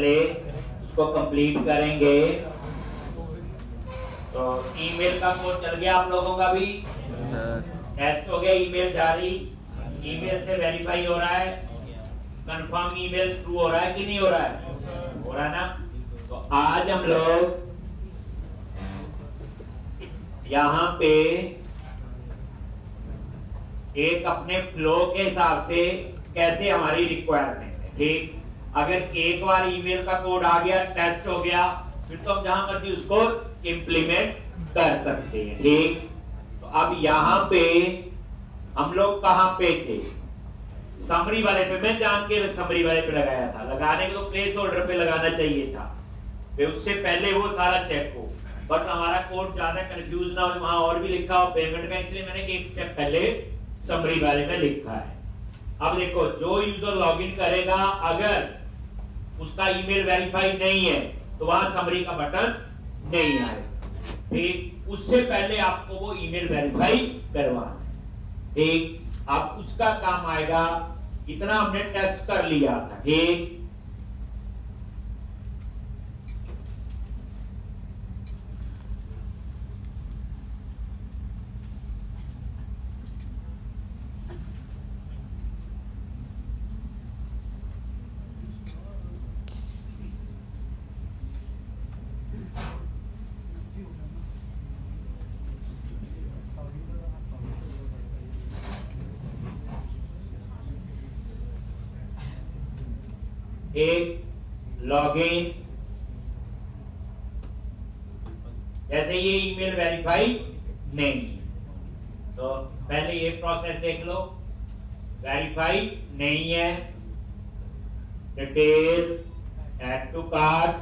पहले उसको कंप्लीट करेंगे। तो ईमेल का कोड चल गया आप लोगों का भी, टेस्ट हो गया, ईमेल जारी, ईमेल से वेरीफाई हो रहा है, कंफर्म ईमेल थ्रू हो रहा है कि नहीं हो रहा है, हो रहा है ना। तो आज हम लोग यहाँ पे एक अपने फ्लो के हिसाब से कैसे हमारी रिक्वायरमेंट है, ठीक। अगर एक बार ईमेल का कोड आ गया, टेस्ट हो गया, फिर तो हम जहां मर्जी उसको इंप्लीमेंट कर सकते हैं, ठीक। तो अब यहाँ पे हम लोग कहां पे थे, समरी वाले पे। मैं जान के समरी वाले पे लगाया था, लगाने के तो प्लेस होल्डर पे लगाना चाहिए था, फिर उससे पहले वो सारा चेक हो, बट हमारा कोड ज्यादा कंफ्यूज ना हो, वहां और भी लिखा हो पेमेंट का, इसलिए मैंने एक स्टेप पहले समरी वाले में लिखा है। अब देखो, जो यूजर लॉगिन करेगा, अगर उसका ईमेल वेरीफाई नहीं है तो वहां समरी का बटन नहीं आएगा, ठीक। उससे पहले आपको वो ईमेल वेरीफाई करवाना है, ठीक। अब उसका काम आएगा, इतना हमने टेस्ट कर लिया था, ठीक। एक लॉगिन, जैसे ये ईमेल वेरीफाई नहीं, तो पहले ये प्रोसेस देख लो, वेरीफाई नहीं है, detail add to cart,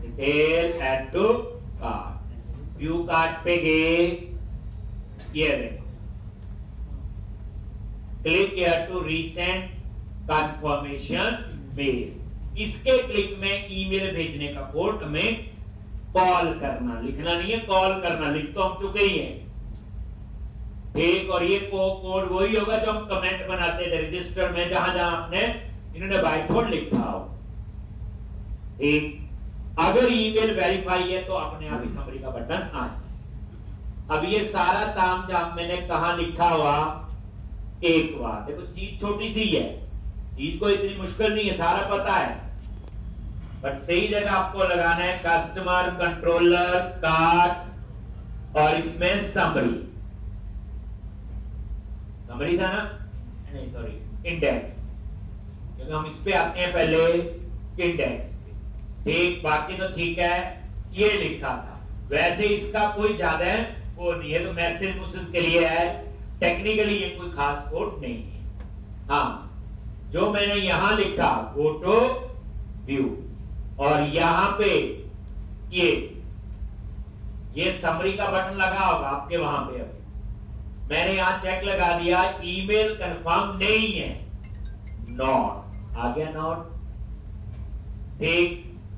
detail add to cart, view cart पे गए, ये देखो, click here to resend confirmation mail, इसके क्लिक में ईमेल भेजने का कोड हमें कॉल करना, लिखना नहीं है, कॉल करना, लिख तो हम चुके ही हैं, ठीक। और ये कोड वही होगा जो हम कमेंट बनाते थे रजिस्टर में, जहां जहां आपने इन्होंने बाय कोड लिखा हो, ठीक। अगर ईमेल वेरीफाई है तो अपने आप ही समरी का बटन आ जाए। अब ये सारा तामझाम मैंने कहा लिखा हुआ, एक बार देखो, चीज छोटी सी है, चीज को इतनी मुश्किल नहीं है, सारा पता है, बट सही जगह आपको लगाना है, कस्टमर कंट्रोलर कार्ट और इसमें समरी, समरी था ना, नहीं सॉरी इंडेक्स, क्योंकि हम इस पे आते हैं पहले इंडेक्स पे, ठीक। बाकी तो ठीक है, ये लिखा था, वैसे इसका कोई ज्यादा वो नहीं है, तो मैसेज के लिए है, टेक्निकली ये कोई खास कोड नहीं है। हाँ, जो मैंने यहां लिखा गो टू व्यू, और यहां पे ये समरी का बटन लगा होगा आपके वहां पे, अभी मैंने यहां चेक लगा दिया, ईमेल कंफर्म नहीं है, नॉट आ गया, नॉट, ठीक।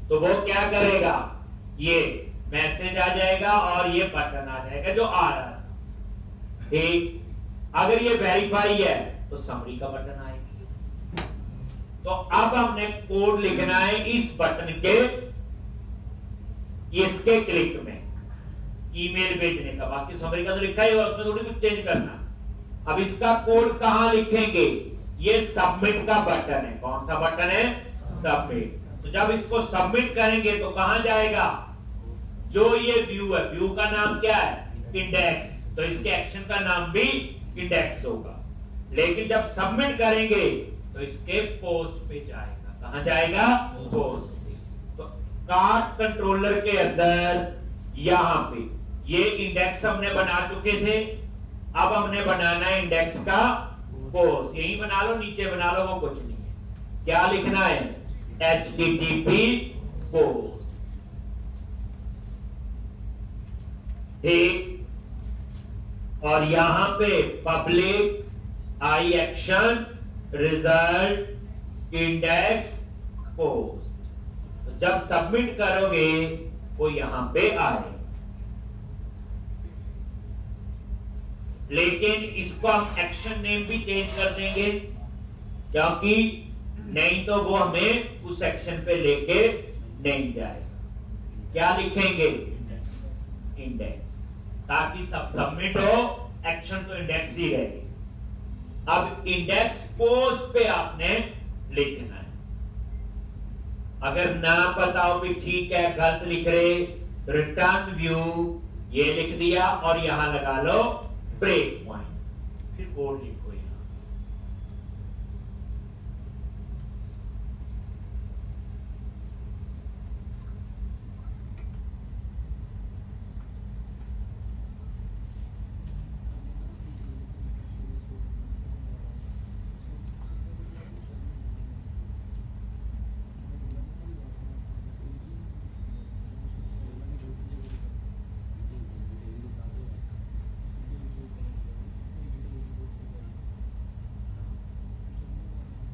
तो वो क्या करेगा, ये मैसेज आ जाएगा और ये बटन आ जाएगा जो आ रहा है, ठीक। अगर ये वेरीफाई है तो समरी का बटन आएगा। तो अब हमने कोड लिखना है इस बटन के, इसके क्लिक में ईमेल भेजने का, बाकी समरी का तो लिखा ही है, उसमें थोड़ी कुछ चेंज करना। अब इसका कोड कहां लिखेंगे, ये सबमिट का बटन है, कौन सा बटन है, सबमिट। तो जब इसको सबमिट करेंगे तो कहां जाएगा, जो ये व्यू है, व्यू का नाम क्या है, इंडेक्स, तो इसके एक्शन का नाम भी इंडेक्स होगा। लेकिन जब सबमिट करेंगे तो इसके पोस्ट पे जाएगा, कहां जाएगा, पोस्ट पे। तो कार्ट कंट्रोलर के अंदर यहां पे ये इंडेक्स हमने बना चुके थे, अब हमने बनाना है इंडेक्स का पोस्ट, यही बना लो, नीचे बना लो, वो कुछ नहीं है। क्या लिखना है, HTTP पोस्ट, ठीक। और यहां पे पब्लिक आई एक्शन रिजल्ट इंडेक्स पोस्ट, तो जब सबमिट करोगे वो यहां पे आए। लेकिन इसको हम एक्शन नेम भी चेंज कर देंगे, क्योंकि नहीं तो वो हमें उस सेक्शन पे लेके नहीं जाएगा। क्या लिखेंगे? इंडेक्स, ताकि सब सबमिट हो, एक्शन तो इंडेक्स ही रहेगी। अब इंडेक्स पोस्ट पे आपने लिखना है। अगर ना पता हो कि ठीक है गलत लिख रहे, रिटर्न व्यू ये लिख दिया और यहां लगा लो ब्रेक पॉइंट, फिर कोड लिखो यहां।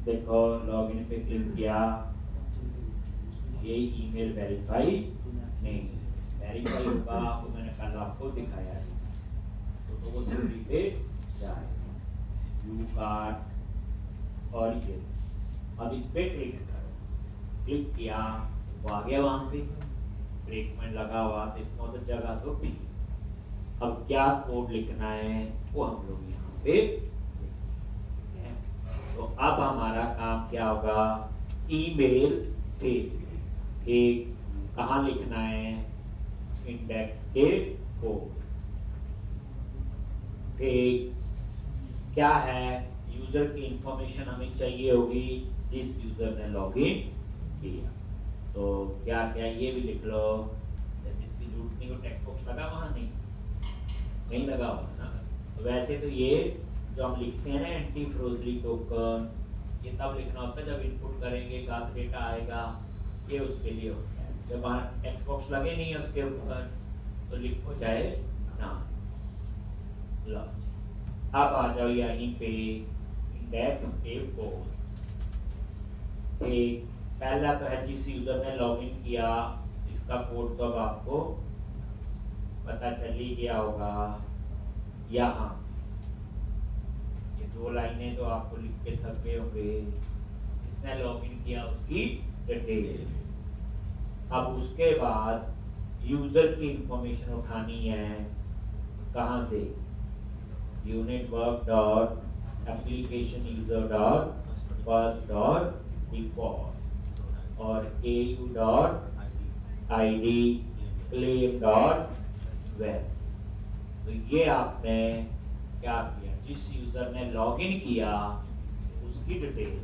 देखो लॉगिन पे क्लिक किया, ये ईमेल वेरीफाई नहीं, वेरीफाई होगा तो मैंने कल आपको दिखाया है, तो वो सिंपली पे जाएगा यू कार्ड और ये। अब इस पे क्लिक करो, क्लिक किया वो आ गया वहां पे ब्रेक पॉइंट लगा हुआ, तो इसमें तो जगह तो भी। अब क्या कोड लिखना है वो हम लोग यहाँ पे। तो अब हमारा काम क्या होगा, ईमेल एक कहाँ लिखना है, इंडेक्स के पोस्ट। ठीक, क्या है, यूजर की इंफॉर्मेशन हमें चाहिए होगी जिस यूजर ने लॉगिन किया। तो क्या क्या ये भी लिख लो, जैसे इसकी जरूरत नहीं हो, टेक्स्ट बॉक्स लगा वहां, नहीं लगा हुआ ना। तो वैसे तो ये जो हम लिखते हैं ना एंटी फ्रोजली टोकन, ये तब लिखना होता है जब इनपुट करेंगे गलत डेटा आएगा, ये उसके लिए होता है। जब वहाँ टेक्स्ट बॉक्स लगे नहीं है उसके ऊपर तो लिखो चाहे ना। लो अब आ जाओ यहीं पे इंडेक्स के पोस्ट। एक पहला तो है जिस यूजर ने लॉगिन किया, इसका कोड तो अब आपको पता चल ही गया होगा। यहाँ ये दो लाइनें तो आपको लिख के थक गए होंगे, इसने लॉगिन किया उसकी डिटेल। अब उसके बाद यूजर की इंफॉर्मेशन उठानी है, कहाँ से, unit work dot application user dot first dot default और au dot id claim dot web. तो ये आपने क्या किया, जिस यूजर ने लॉगिन किया उसकी डिटेल,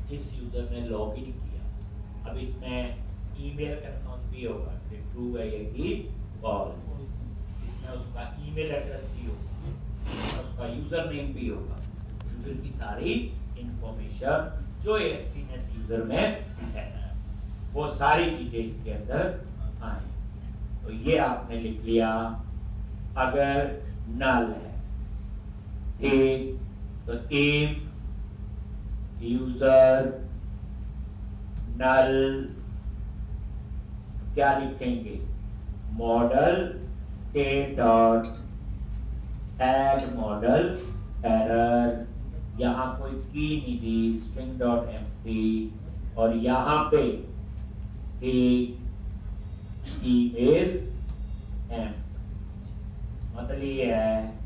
जिस यूजर ने लॉगिन किया। अब इसमें ईमेल कंफर्म भी होगा कि ट्रू है या कि फॉल्स, इसमें उसका ईमेल एड्रेस भी होगा, इसमें उसका यूजर नेम भी होगा, यूजर की सारी इंफॉर्मेशन जो एसटीनेट यूजर में है वो सारी चीजें इसके अंदर आए। तो ये आपने लिख लिया। अगर नल है ठीक, तो इफ यूजर नल क्या लिखेंगे, model state dot add model error, यहाँ कोई की नहीं दी, स्ट्रिंग डॉट एम्प्टी, और यहाँ पे ईमेल एम, मतलब ये है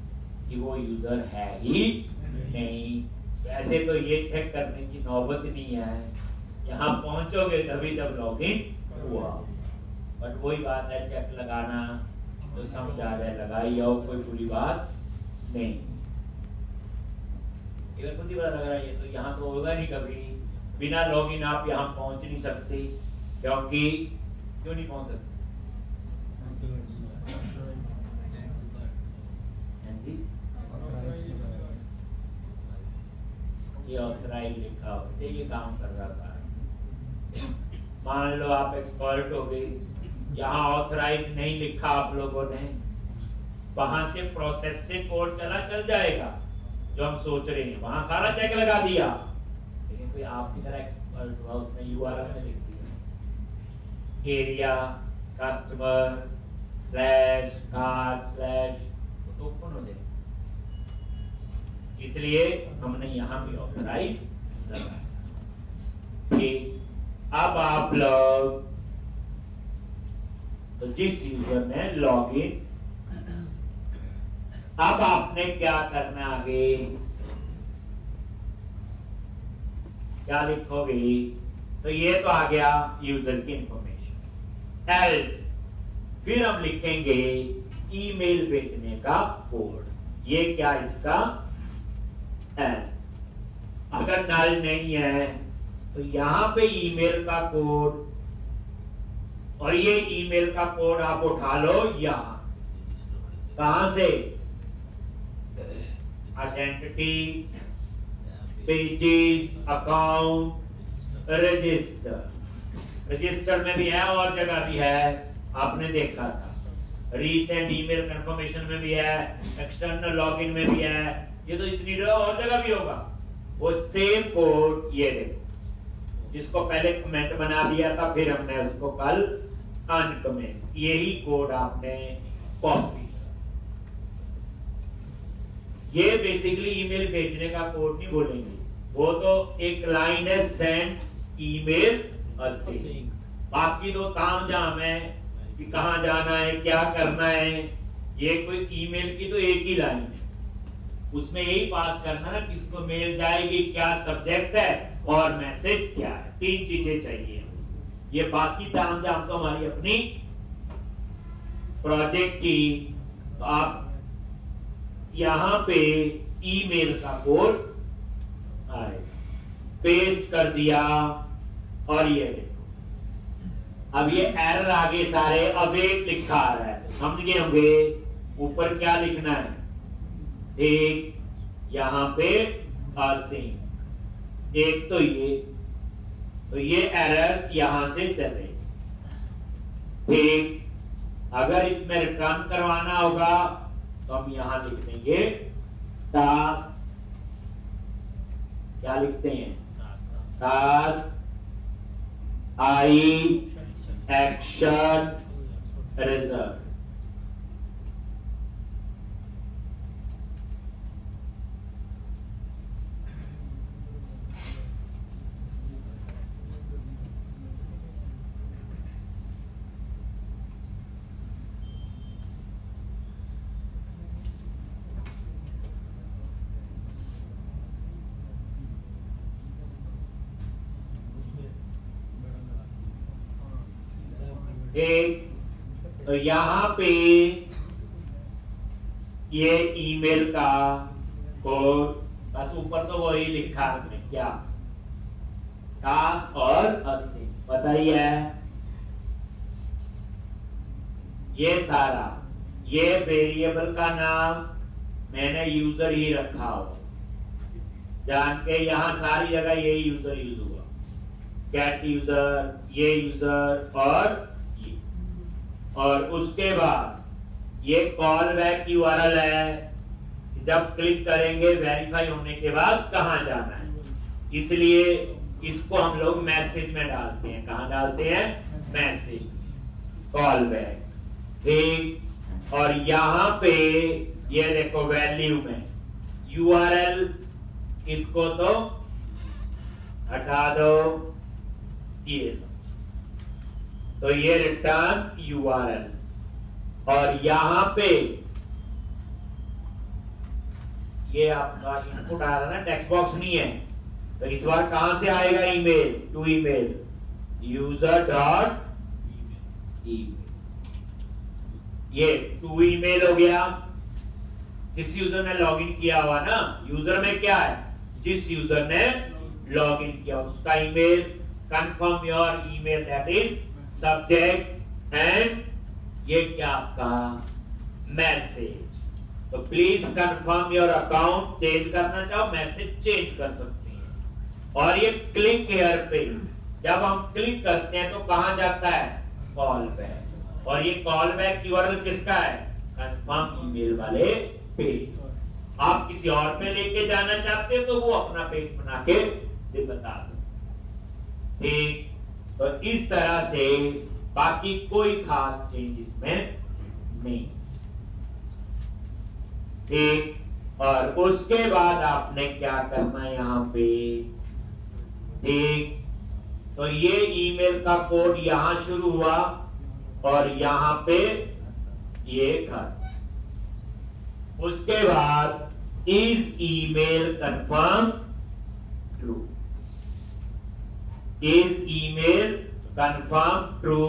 कि वो यूजर है ही नहीं। वैसे तो ये चेक करने की नौबत नहीं है, यहाँ पहुंचोगे तभी जब लॉगिन हुआ, बट वही बात है, चेक लगाना तो समझ आ जाए, लगाई आओ, कोई बुरी बात नहीं। खुद ही पता लग रहा है ये तो यहाँ तो होगा नहीं कभी, बिना लॉगिन आप यहाँ पहुंच नहीं सकते। क्योंकि क्यों नहीं पहुंच सकते, ये ऑथराइज लिखा हो, ये काम कर रहा था। मान लो आप एक्सपर्ट हो गए, यहाँ ऑथराइज नहीं लिखा आप लोगों ने, वहां से प्रोसेस से कोड चल जाएगा जो हम सोच रहे हैं, वहां सारा चेक लगा दिया, लेकिन कोई आपकी तरह एक्सपर्ट हुआ, उसने यूआरएल में लिख दिया area customer slash card slash, तो ओपन हो जाए। इसलिए हमने यहां भी ऑथराइज लगा। ठीक, अब आप लोग तो जिस यूजर ने लॉग इन, अब आपने क्या करना आगे, क्या लिखोगे? तो ये तो आ गया यूजर की इंफॉर्मेशन। एल्स फिर हम लिखेंगे ईमेल भेजने का कोड। ये क्या इसका एल्स। अगर नल नहीं है तो यहां पे ईमेल का कोड, और ये ईमेल का कोड आप उठा लो यहां से। कहां से? Identity, pages, account, register. Register में भी है और जगह भी है, आपने देखा था। रीसेंट ईमेल कंफर्मेशन में भी है, एक्सटर्नल लॉगिन में भी है, ये तो इतनी और जगह भी होगा। वो सेम कोड ये देखो, जिसको पहले कमेंट बना दिया था, फिर हमने उसको कल अनकमेंट, यही कोड आपने कॉपी। ये बेसिकली ईमेल भेजने का कोड नहीं बोलेंगे, वो तो एक लाइन है सेंड ईमेल असिंग। बाकी तो तामझाम है कि कहां जाना है, क्या करना है। ये कोई ईमेल की तो एक ही लाइन है, उसमें यही पास करना ना किसको मेल जाएगी, क्या सब्जेक्ट है और मैसेज क्या है, 3 चीजें चाहिए। ये बाकी तामझाम तो हमारी अपनी प्रोजेक्ट की। तो आप यहां पे ईमेल का कोड आएगा, पेस्ट कर दिया, और ये देखो अब ये एरर आगे सारे अवेट लिखा आ रहा है, समझ गए होंगे। ऊपर क्या लिखना है? एक यहां पे असिंग, एक तो ये एरर यहां से चले। ठीक, अगर इसमें रिटर्न करवाना होगा तो हम यहां लिख देंगे टास्क, क्या लिखते हैं? Task I action result. एक तो यहां पे ये ईमेल का कोड, बस ऊपर तो वही लिखा हमने, क्या टास्क और असिंग, पता ही है। ये सारा, ये वेरिएबल का नाम मैंने यूजर ही रखा हो, जान के यहां सारी जगह यही यूजर यूज हुआ, गेट यूजर, ये यूजर और उसके बाद ये कॉल बैक यूआरएल है, जब क्लिक करेंगे वेरीफाई होने के बाद कहां जाना है, इसलिए इसको हम लोग मैसेज में डालते हैं। कहां डालते हैं? Message, call back. ठीक, और यहां पे ये देखो वैल्यू में यूआरएल, इसको तो हटा दो, ये तो ये रिटर्न यूआरएल, और यहां पे ये आपका इनपुट आ रहा है ना, टेक्स्ट बॉक्स नहीं है, तो इस बार कहां से आएगा email? To email user dot email, ये टू ईमेल हो गया। जिस यूजर ने लॉगिन किया हुआ ना, यूजर में क्या है? जिस यूजर ने लॉगिन किया उसका email, confirm your email, that is subject, and ये क्या आपका मैसेज। तो please confirm your account, change करना चाहो मैसेज चेंज कर सकते हैं। और ये क्लिक हियर पे, जब हम क्लिक करते हैं तो कहां जाता है? कॉल बैक, और ये कॉल बैक यूआरएल किसका है? कंफर्म ईमेल वाले पेज। आप किसी और पे लेके जाना चाहते हैं तो वो अपना पेज बना के बता सकते। ठीक, तो इस तरह से बाकी कोई खास चेंज इसमें नहीं। ठीक, और उसके बाद आपने क्या करना है यहाँ पे, ठीक। तो ये ईमेल का कोड यहां शुरू हुआ और यहां पे ये घर। उसके बाद is email confirm true, is email confirm true.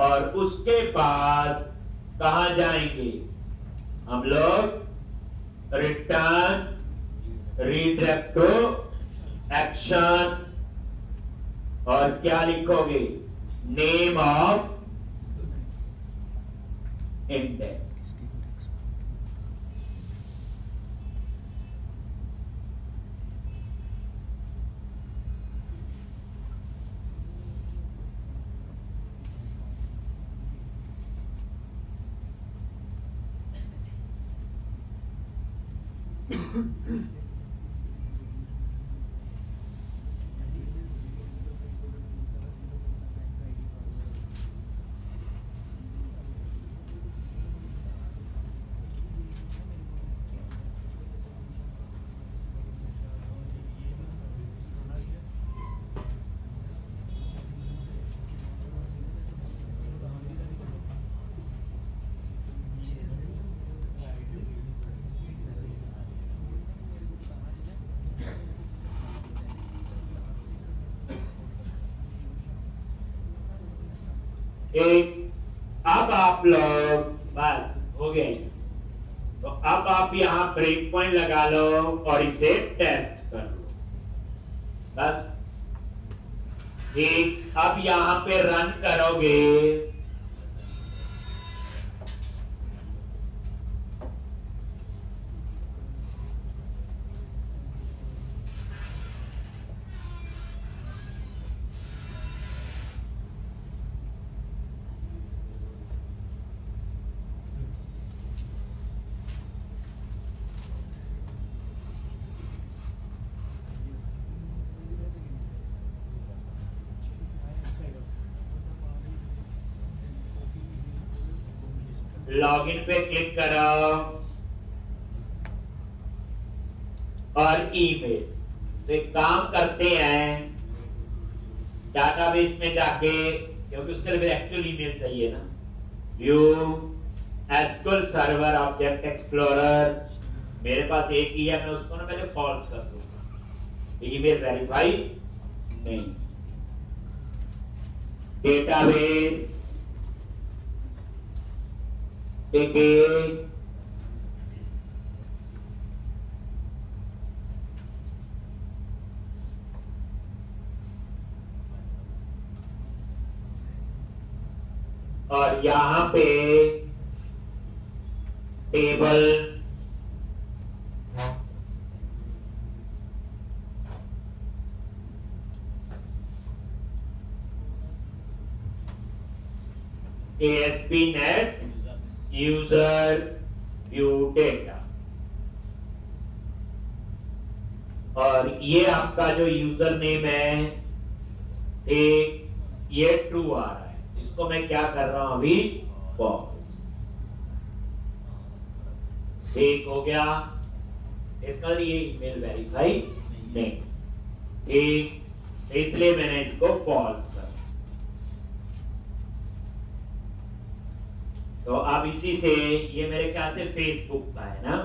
और उसके बाद कहां जाएंगे हम लोग, रिटर्न रिडायरेक्ट टू एक्शन। और क्या लिखोगे, नेम ऑफ इंडेक्स। एक, अब आप लोग बस हो गए। तो अब आप यहां ब्रेक पॉइंट लगा लो और इसे टेस्ट कर लो बस। ठीक, अब यहां पे रन करोगे। लॉगिन पे क्लिक करो और ईमेल। तो एक काम करते हैं, डाटाबेस में जाके, क्योंकि उसके लिए एक्चुअल ईमेल चाहिए ना, view SQL server object explorer, मेरे पास एक ही है, मैं उसको ना पहले फॉल्स कर दूंगा, ईमेल वेरीफाई नहीं। डेटाबेस और यहां पे table ASP.NET user view data. और ये आपका जो यूजर नेम है, ये ट्रू आ रहा है, इसको मैं क्या कर रहा हूं अभी, फॉल्स। ठीक हो गया, इसका ये ईमेल वेरीफाई नहीं, ठीक, इसलिए मैंने इसको फॉल्स कर। तो अब इसी से, ये मेरे ख्याल से फेसबुक का है ना,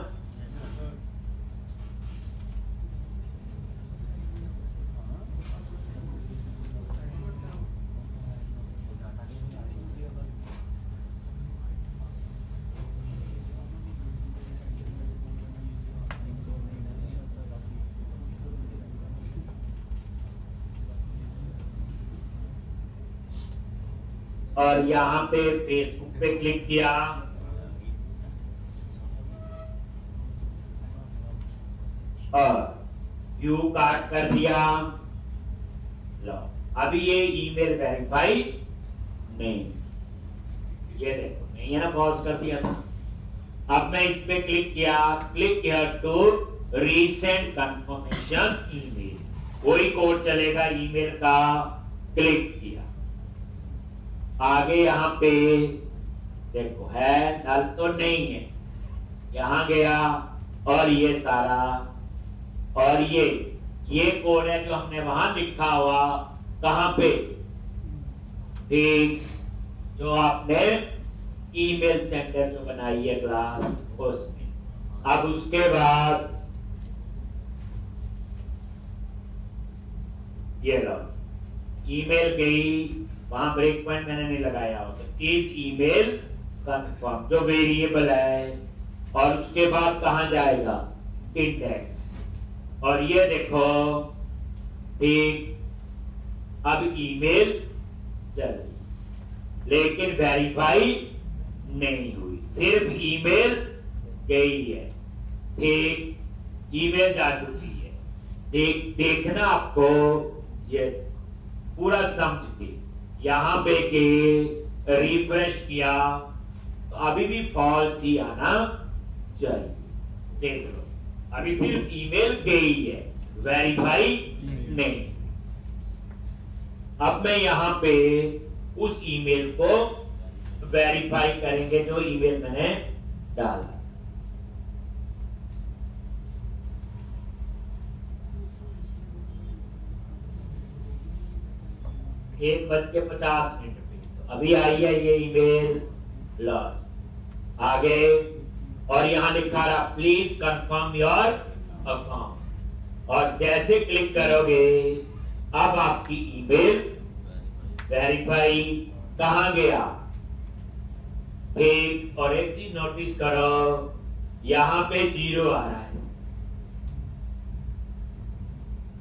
और यहां पे फेसबुक पे क्लिक किया और व्यू काट कर दिया। लो, अभी ये ईमेल वेरीफाई नहीं, ये देखो नहीं है ना, पॉज कर दिया था। अब मैं इस पे क्लिक किया, क्लिक किया टू रीसेंड कंफर्मेशन ईमेल, वही कोड चलेगा ईमेल का, क्लिक किया। आगे यहां पे देखो है, नल तो नहीं है, यहां गया और ये सारा, और ये कोड है जो हमने वहां लिखा हुआ, कहां पे, ठीक, जो आपने ईमेल सेंडर जो बनाई है क्लास उसमें। अब उसके बाद ये लो, ईमेल गई, वहां ब्रेक पॉइंट मैंने नहीं लगाया होता, इस ईमेल कंफर्म जो वेरिएबल है, और उसके बाद कहां जाएगा, इंडेक्स, और ये देखो, ठीक, अब ईमेल चल रही लेकिन वेरीफाई नहीं हुई, सिर्फ ईमेल गई है, ठीक, ईमेल जा चुकी है, देखना आपको ये पूरा समझ के, यहां पे के रिफ्रेश किया तो अभी भी फॉल्स ही आना चाहिए, देख लो, अभी सिर्फ ईमेल गई है, वेरीफाई नहीं। अब मैं यहां पे उस ईमेल को वेरीफाई करेंगे जो ईमेल मैंने डाला। 1:50 पे तो अभी आई है ये ईमेल, लॉन्च आगे, और यहां लिखा रहा प्लीज कंफर्म योर अकाउंट, और जैसे क्लिक करोगे अब आपकी ईमेल वेरीफाई कहां गया, ठीक, और एक चीज नोटिस करो, यहां पे 0 आ रहा है,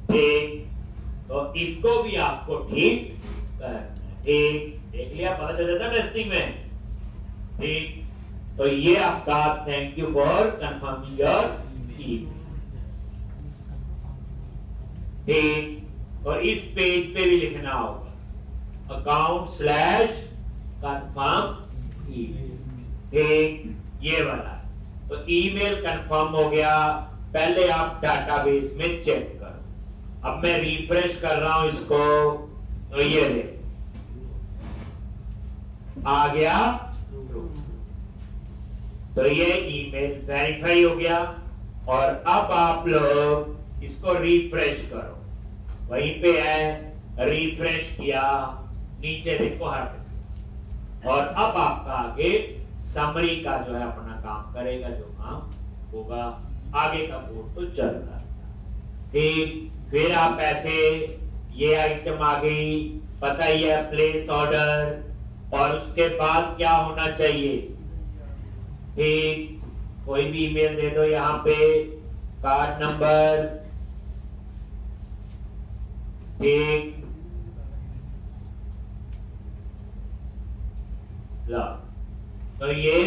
ठीक, तो इसको भी आपको ठीक करना, ठीक, देख लिया, पता चल जाता टेस्टिंग में, ठीक, तो ये आपका thank you for confirming your email, ठीक, और इस पेज पे भी लिखना होगा account/confirm email, ठीक, ये वाला, तो ईमेल कंफर्म हो गया, पहले आप डाटाबेस में चेक करो। अब मैं रिफ्रेश कर रहा हूं इसको, तो ये ले आ गया, तो ये ईमेल वेरीफाई हो गया, और अब आप लोग इसको रिफ्रेश करो, वहीं पे है, रिफ्रेश किया, नीचे देखो हट, और अब आपका आगे समरी का जो है अपना काम करेगा, जो काम होगा, आगे का कोड तो चल रहा है, ठीक, फिर आप ऐसे, ये आइटम आ गई, पता ही है, प्लेस ऑर्डर, और उसके बाद क्या होना चाहिए, ठीक, कोई भी ईमेल दे दो, यहां पे कार्ड नंबर, ठीक, ला, तो ये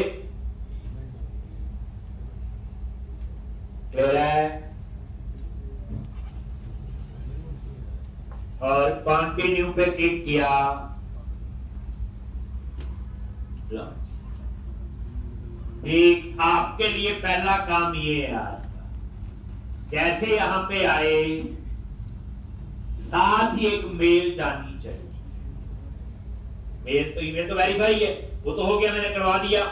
क्लियर है, और कंटिन्यू पे क्लिक किया, ला, ठीक, आपके लिए पहला काम ये है आज का, जैसे यहां पे आए, साथ ही एक मेल जानी चाहिए, मेल तो ईमेल तो वेरीफाई है, वो तो हो गया, मैंने करवा दिया,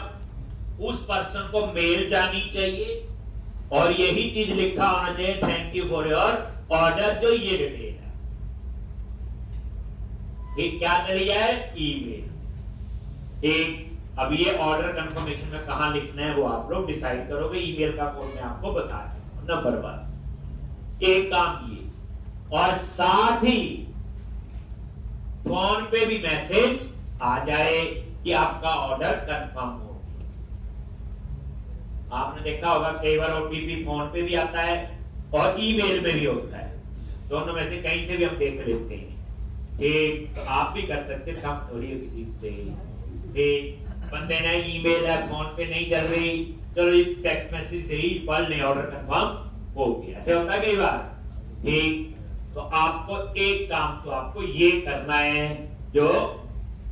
उस पर्सन को मेल जानी चाहिए, और यही चीज लिखा होना चाहिए, thank you for your order, जो ये डिटेल है, ठीक, क्या चली जाए, ईमेल, ठीक, अब ये ऑर्डर कंफर्मेशन में कहां लिखना है वो आप लोग डिसाइड करोगे, ईमेल का कोड मैं आपको बता दूं, नंबर 1 एक काम ये, और साथ ही फोन पे भी मैसेज आ जाए कि आपका ऑर्डर कंफर्म हो गया। आपने देखा होगा कई बार ओटीपी फोन पे भी आता है और ईमेल में भी होता है, दोनों में से कहीं से भी हम देख लेते हैं, ठीक, तो आप भी कर सकते, काम थोड़ी है किसी से, ठीक, बंदे ने ईमेल है फोन पे नहीं चल रही, चलो टेक्स्ट मैसेज से ही पढ़ ले, ऑर्डर कंफर्म हो गया, ऐसे होता है कई बार, ठीक, तो आपको एक काम तो आपको ये करना है, जो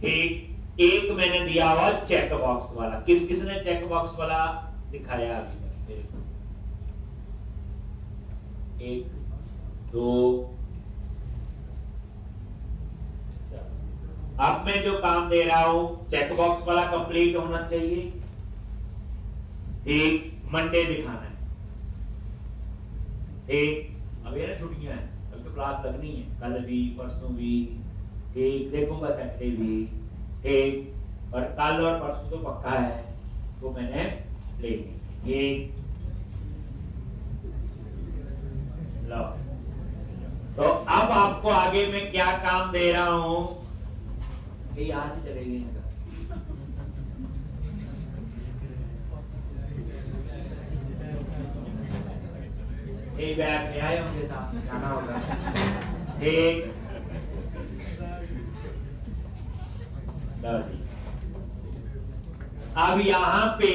ठीक, एक मैंने दिया हुआ चेक बॉक्स वाला, किस किसने चेक बॉक्स वाला दिखाया अभी तक, 1 2, अब मैं जो काम दे रहा हूं चेक बॉक्स वाला कंप्लीट होना चाहिए, ठीक, मंडे दिखाना है, ठीक, अब ये ना छुट्टियां हैं, अब तो क्लास लगनी है, कल भी परसों भी, ठीक, देखूंगा सैटरडे भी, ठीक, और कल और परसों तो पक्का है, वो मैंने ले ली, ठीक। लो, तो अब आपको आगे मैं क्या काम दे रहा हूं, ये आज ही चले गए एक बैग ले आए उनके साथ जाना होगा, ठीक। अब यहाँ पे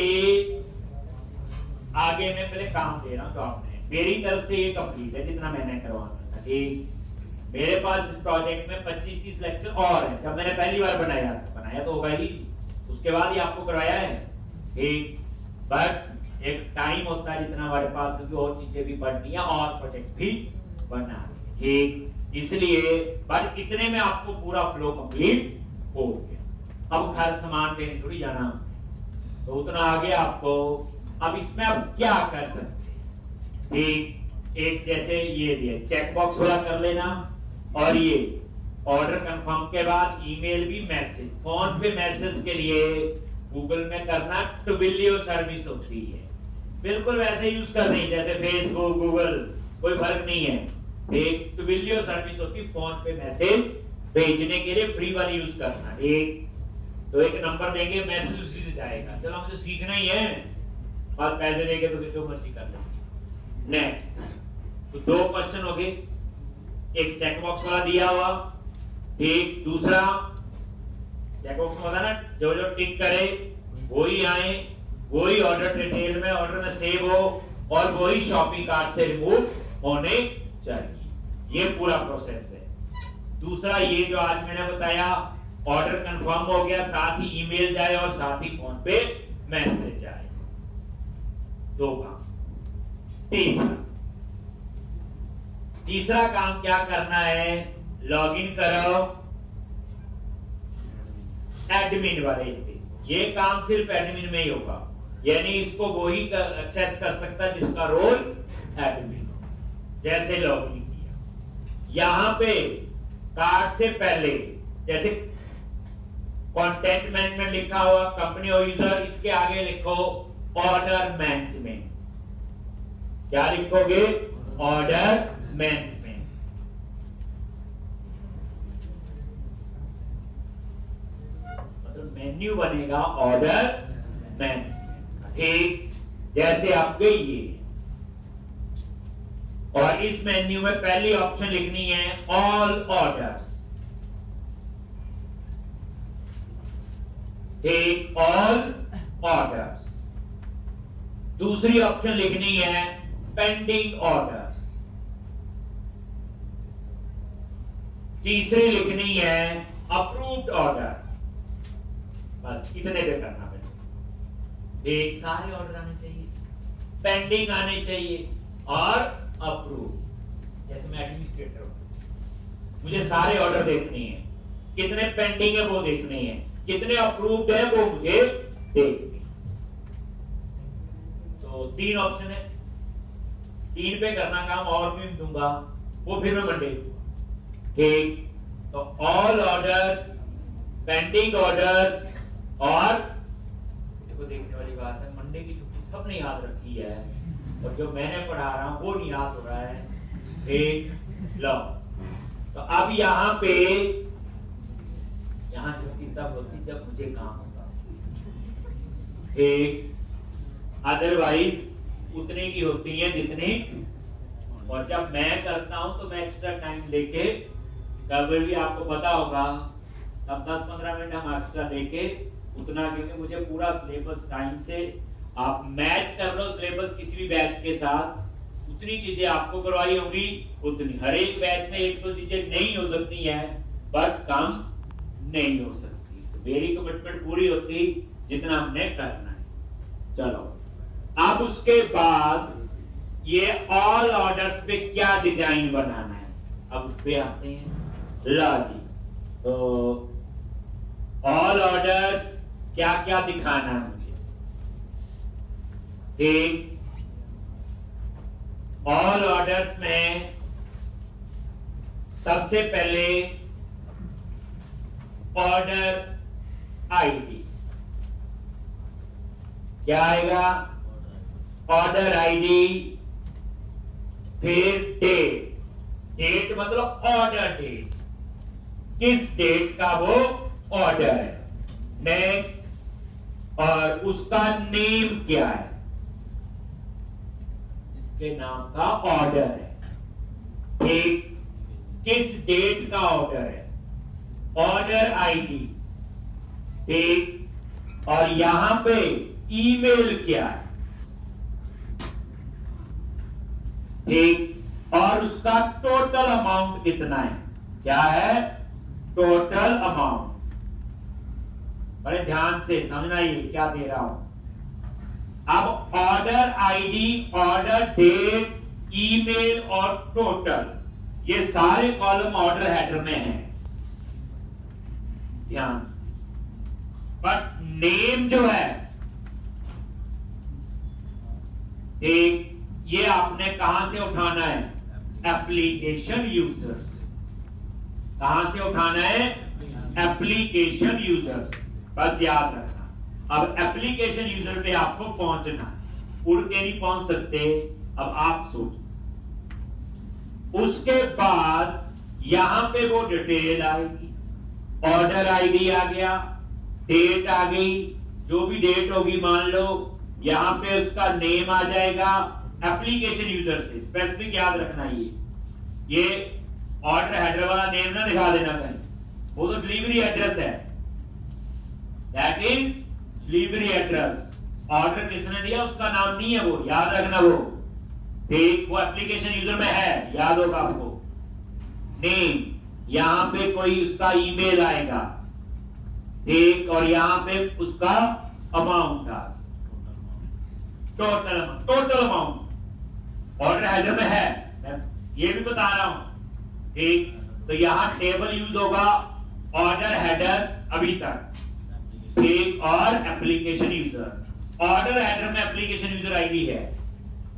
आगे मैं पहले काम दे रहा हूं, तो आपने मेरी तरफ से ये कंप्लीट है जितना मैंने करवाना था, ठीक। मेरे पास इस प्रोजेक्ट में 25-30 लेक्चर और है, जब मैंने पहली बार बनाया तो होगा ही, उसके बाद ही आपको करवाया है, ठीक। बट एक टाइम होता है जितना हमारे पास, क्योंकि और चीजें भी पढ़नी है और प्रोजेक्ट भी बनना है, ठीक। इसलिए बट इतने में आपको पूरा फ्लो कंप्लीट हो गया। अब घर सामान देने थोड़ी जाना, तो उतना आगे आपको। अब इसमें आप क्या कर सकते हैं, ठीक। एक जैसे ये दिया चेक बॉक्स वाला कर लेना, और ये ऑर्डर कंफर्म के बाद ईमेल भी मैसेज, फोन पे मैसेज के लिए गूगल में करना टुविलियो सर्विस होती है, बिल्कुल वैसे यूज करनी जैसे फेसबुक गूगल, कोई फर्क नहीं है, एक टुविलियो सर्विस होती, फोन पे मैसेज भेजने के लिए फ्री वाली यूज करना, ठीक। तो एक नंबर देंगे, मैसेज उसी से जाएगा, चलो मुझे सीखना ही है, और पैसे देंगे तो जो मर्जी कर लेंगे। नेक्स्ट, तो 2 क्वेश्चन हो गए, एक चेक बॉक्स वाला दिया हुआ, ठीक। दूसरा चेक बॉक्स वाला ना, जो जो टिक करे वही आए, वही ऑर्डर डिटेल में ऑर्डर में सेव हो, और वही शॉपिंग कार्ट से रिमूव होने चाहिए, ये पूरा प्रोसेस है। दूसरा ये जो आज मैंने बताया, ऑर्डर कंफर्म हो गया, साथ ही ईमेल जाए और साथ ही फोन पे मैसेज जाए, 2 काम। तीसरा काम क्या करना है, लॉगिन करो एडमिन वाले से, ये काम सिर्फ एडमिन में ही होगा, यानी इसको वही एक्सेस कर सकता है जिसका रोल एडमिन हो। जैसे लॉगिन किया, यहां पे कार्ड से पहले जैसे कंटेंट मैनेजमेंट लिखा हुआ, कंपनी और यूजर, इसके आगे लिखो ऑर्डर मैनेजमेंट, क्या लिखोगे, ऑर्डर मैनेजमेंट। मतलब मेन्यू बनेगा ऑर्डर मैनेजमेंट, ठीक। जैसे आपके ये, और इस मेन्यू में पहली ऑप्शन लिखनी है ऑल ऑर्डर्स, ठीक, ऑल ऑर्डर्स। दूसरी ऑप्शन लिखनी है पेंडिंग ऑर्डर्स, तीसरी लिखनी है अप्रूव्ड ऑर्डर। बस इतने पे करना पड़ेगा, एक सारे ऑर्डर आने चाहिए, पेंडिंग आने चाहिए और अप्रूव। जैसे मैं एडमिनिस्ट्रेटर हूं, मुझे सारे ऑर्डर देखने हैं, कितने पेंडिंग है वो देखने हैं, कितने अप्रूव्ड है वो मुझे देखने। तो 3 ऑप्शन है, 3 पे करना काम, और भी दूंगा वो फिर मैं मंडे, ठीक। तो ऑल ऑर्डर्स, पेंडिंग ऑर्डर्स, और देखो देखने वाली बात है, मंडे की छुट्टी सबने याद रखी है, और जो मैंने पढ़ा रहा हूं वो नहीं याद हो रहा है, ठीक। लो, तो अब यहां पे, यहां छुट्टी तब होती जब मुझे काम होगा, ठीक। अदरवाइज उतने की होती है जितनी, और जब मैं करता हूं तो मैं एक्स्ट्रा टाइम लेके, कभी भी आपको पता होगा, तब 10-15 मिनट हम एक्स्ट्रा लेके उतना, क्योंकि मुझे पूरा सिलेबस टाइम से, आप मैच कर लो सिलेबस किसी भी बैच के साथ, उतनी चीजें आपको करवाई होंगी उतनी। हर एक बैच में 1-2 चीजें नहीं हो सकती हैं, बट कम नहीं हो सकती, तो मेरी कमिटमेंट पूरी होती जितना हमने करना है। चलो, अब उसके बाद ये ऑल ऑर्डर्स पे क्या डिजाइन बनाना है, अब उस पे आते हैं। ला जी, तो ऑल ऑर्डर्स क्या क्या दिखाना है मुझे, ठीक। ऑल ऑर्डर्स में सबसे पहले ऑर्डर आईडी क्या आएगा? ऑर्डर आईडी, फिर डेट। डेट मतलब ऑर्डर डेट, किस डेट का वो ऑर्डर है। नेक्स्ट, और उसका नेम क्या है, जिसके नाम का ऑर्डर है। ठीक, किस डेट का ऑर्डर है, ऑर्डर आईडी। ठीक, और यहां पे ईमेल क्या है। ठीक, और उसका टोटल अमाउंट कितना है, क्या है टोटल अमाउंट। बड़े ध्यान से समझना ये क्या दे रहा हूं। अब order ID, order date, email और टोटल, ये सारे कॉलम ऑर्डर हेडर में हैं, ध्यान से। बट नेम जो है, एक ये आपने कहां से उठाना है, एप्लीकेशन यूजर से। कहां से उठाना है, एप्लीकेशन यूजर से, बस याद रखना। अब एप्लीकेशन यूजर पे आपको पहुंचना है, उड़ के नहीं पहुंच सकते। अब आप सोचो, उसके बाद यहां पे वो डिटेल आएगी, ऑर्डर आईडी आ गया, डेट आ गई, जो भी डेट होगी मान लो, यहां पे उसका नेम आ जाएगा। एप्लीकेशन यूजर से स्पेसिफिक याद रखना, ये ऑर्डर हेडर वाला नेम ना दिखा देना कहीं, वो तो डिलीवरी एड्रेस है, that is delivery address. Order किसने दिया उसका नाम नहीं है वो, याद रखना वो। ठीक, वो एप्लीकेशन यूजर में है, याद होगा आपको। नेम, यहां पे कोई उसका ईमेल आएगा। ठीक, और यहां पे उसका अमाउंट आ, टोटल अमाउंट ऑर्डर हेडर में है, मैं ये भी बता रहा हूं। ठीक, तो यहां टेबल यूज होगा, ऑर्डर हेडर अभी तक। ठीक, और एप्लीकेशन यूजर। ऑर्डर हेडर में एप्लीकेशन यूजर आईडी है।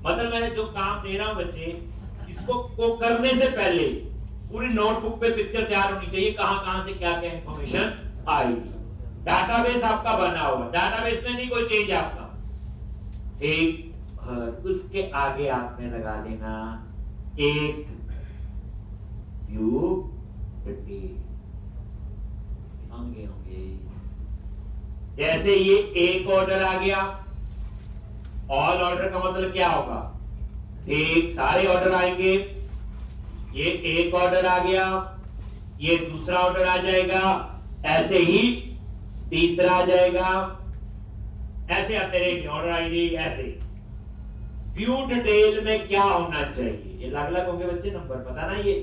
मतलब मैंने जो काम दे रहा हूं बच्चे, इसको को करने से पहले पूरी नोटबुक पे पिक्चर तैयार होनी चाहिए, कहां से क्या क्या इंफॉर्मेशन आएगी। डाटाबेस आपका बना होगा, डाटाबेस में नहीं कोई चेंज आपका। ठीक, उसके आगे आपने लगा देना एक व्यू डिटेल, समझे होंगे। जैसे ये एक ऑर्डर आ गया, ऑल ऑर्डर का मतलब क्या होगा, ठीक, सारे ऑर्डर आएंगे। ये एक ऑर्डर आ गया, ये दूसरा ऑर्डर आ जाएगा, ऐसे ही तीसरा आ जाएगा, ऐसे आते रहेंगे ऑर्डर आईडी। ऐसे व्यू डिटेल में क्या होना चाहिए, ये अलग अलग होंगे बच्चे नंबर, पता ना। ये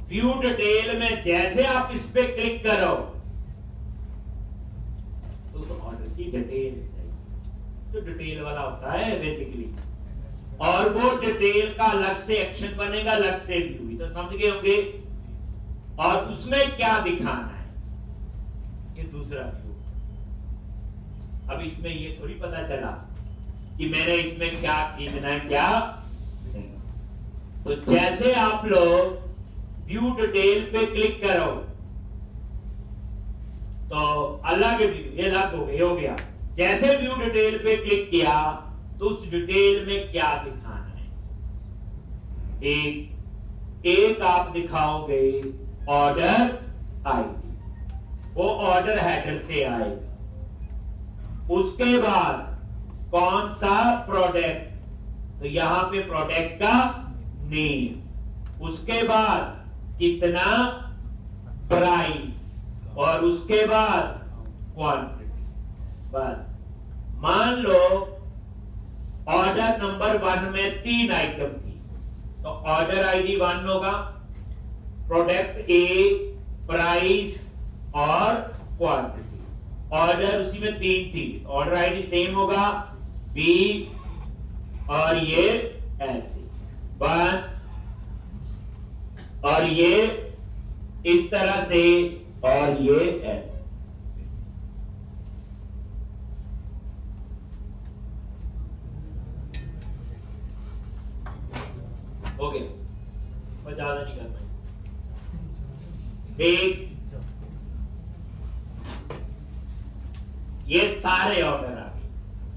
व्यू डिटेल में जैसे आप इस पे क्लिक करो तो उस ऑर्डर की डिटेल चाहिए, जो डिटेल वाला होता है बेसिकली। और वो डिटेल का अलग से एक्शन बनेगा, अलग से व्यू, तो समझ गए होंगे। और उसमें क्या दिखाना है, ये दूसरा व्यू। अब इसमें ये थोड़ी पता चला कि मैंने इसमें क्या खींचना है क्या नहीं। तो जैसे आप लोग व्यू डिटेल पे क्लिक करो तो अलग व्यू, ये अलग हो गया। जैसे व्यू डिटेल पे क्लिक किया तो उस डिटेल में क्या दिखाना है, एक आप दिखाओगे ऑर्डर आईडी, वो ऑर्डर हेडर से आएगा। उसके बाद कौन सा प्रोडक्ट, तो यहां पे प्रोडक्ट का नेम, उसके बाद कितना प्राइस, और उसके बाद क्वांटिटी। बस मान लो ऑर्डर नंबर 1 में 3 आइटम थी, तो ऑर्डर आईडी 1 होगा, प्रोडक्ट ए, प्राइस और क्वांटिटी। ऑर्डर उसी में 3 थी, ऑर्डर आईडी सेम होगा, बी, और ये ऐसे 1, और ये इस तरह से, और ये ऐसे। और ज्यादा नहीं करना है। ठीक, ये सारे ऑर्डर आ गए।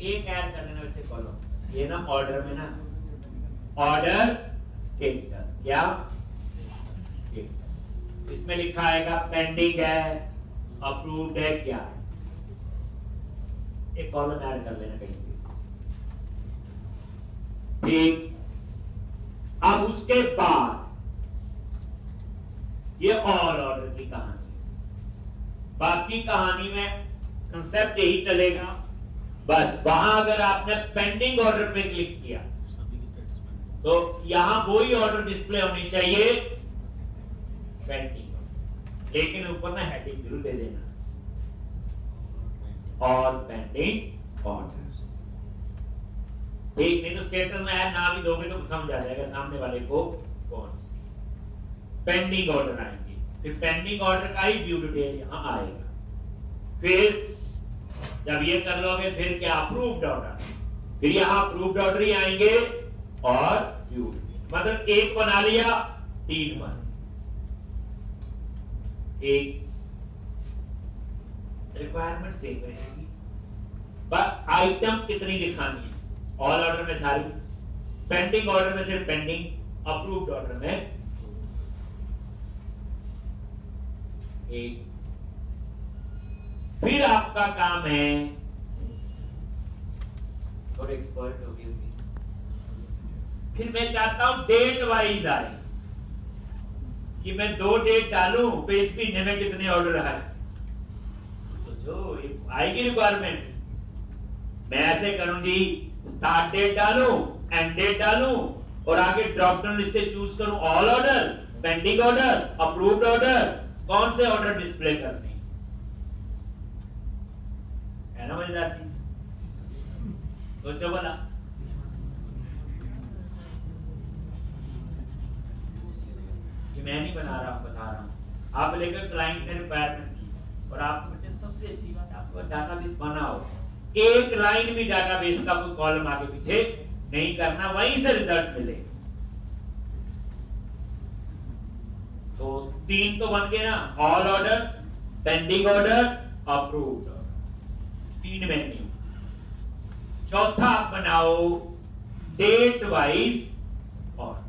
एक ऐड कर लेना बच्चे कॉलम, ये ना ऑर्डर में ना ऑर्डर स्टेटस, क्या स्टेटस, इसमें लिखा आएगा पेंडिंग है, अप्रूव्ड है, क्या है। एक कॉलम ऐड कर लेना कहीं पे। ठीक, अब उसके बाद ये ऑल ऑर्डर की कहानी, बाकी कहानी में कंसेप्ट यही चलेगा। बस वहां अगर आपने पेंडिंग ऑर्डर पे क्लिक किया तो यहां वही ऑर्डर डिस्प्ले होनी चाहिए पेंडिंग, लेकिन ऊपर ना हेडिंग जरूर दे देना, ऑल पेंडिंग ऑर्डर्स। ठीक, नहीं तो स्टेटस में ऐड ना भी दोगे तो समझ आ जाएगा सामने वाले को कौन सी पेंडिंग ऑर्डर आएंगे। फिर पेंडिंग ऑर्डर का ही व्यू डिटेल यहां आएगा। फिर जब ये कर लोगे फिर क्या अप्रूव्ड ऑर्डर, फिर यहां अप्रूव्ड ऑर्डर ही आएंगे और व्यू, मतलब एक बना लिया 3 बन। एक रिक्वायरमेंट सेम रहेगी, बस आइटम कितनी दिखानी है, ऑल ऑर्डर में सारी, पेंडिंग ऑर्डर में सिर्फ पेंडिंग, अप्रूव्ड ऑर्डर में एक। फिर आपका काम है, और एक्सपर्ट हो गई, फिर मैं चाहता हूं डेट वाइज आए कि मैं 2 डेट डालूं तो इस महीने में कितने ऑर्डर आए। सोचो आएगी रिक्वायरमेंट, मैं ऐसे करूं जी, स्टार्ट डेट डालूं, एंड डेट डालूं, और आगे ड्रॉप डाउन लिस्ट से चूज करूं all order, pending order, approved order, कौन से ऑर्डर डिस्प्ले करने है ना। मजेदार चीज, सोचो भला। ये मैं नहीं बना रहा हूं, बता रहा हूं। आप लेकर क्लाइंट ने रिक्वायरमेंट की और आप मुझे सबसे अच्छी बात है आपको डाटाबेस बनाओ, एक लाइन भी डाटाबेस का कोई कॉलम आगे पीछे नहीं करना, वहीं से रिजल्ट मिले। तो 3 तो बन गए ना, all order, pending order, approved order, 3 menu. चौथा आप बनाओ डेट वाइज ऑर्डर।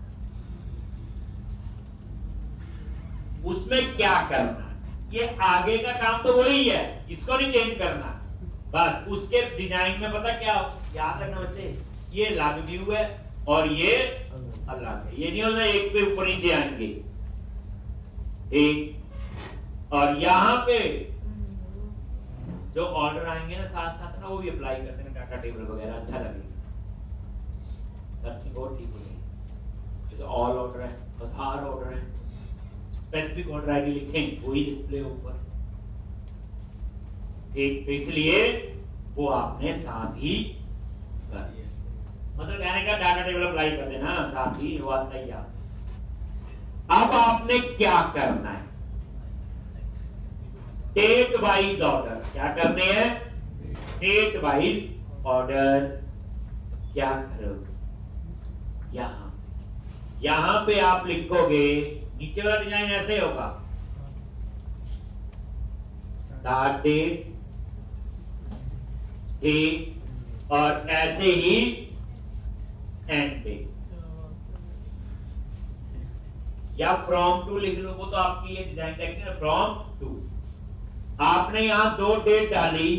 उसमें क्या करना, ये आगे का काम तो वही है, इसको नहीं चेंज करना, बस उसके डिजाइन में पता क्या याद रखना बच्चे, ये अलग व्यू है और ये अलग है। ये नहीं होता एक पे ऊपर नीचे आएंगे, एक, और यहां पे जो ऑर्डर आएंगे ना साथ साथ ना वो भी अप्लाई करते हैं, डाटा टेबल वगैरह, अच्छा लगेगा, सर्चिंग और ठीक हो जाएगी। जैसे ऑल ऑर्डर है, हर ऑर्डर है, स्पेसिफिक ऑर्डर आईडी लिखें वही डिस्प्ले ऊपर। ठीक, तो इसलिए वो आपने साथ ही कर दिया, मतलब कहने का डाटा टेबल अप्लाई कर देना साथ ही, वो आता ही आप। अब आपने क्या करना है, डेट वाइज ऑर्डर क्या करने हैं, डेट वाइज ऑर्डर क्या करोगे, यहां पे आप लिखोगे, नीचे वाला डिजाइन ऐसे होगा, स्टार्ट डेट, डेट, और ऐसे ही एंड डेट, या फ्रॉम टू लिख लो, वो तो आपकी ये डिजाइन टेक्स्ट है, फ्रॉम टू। आपने यहां 2 डेट डाली,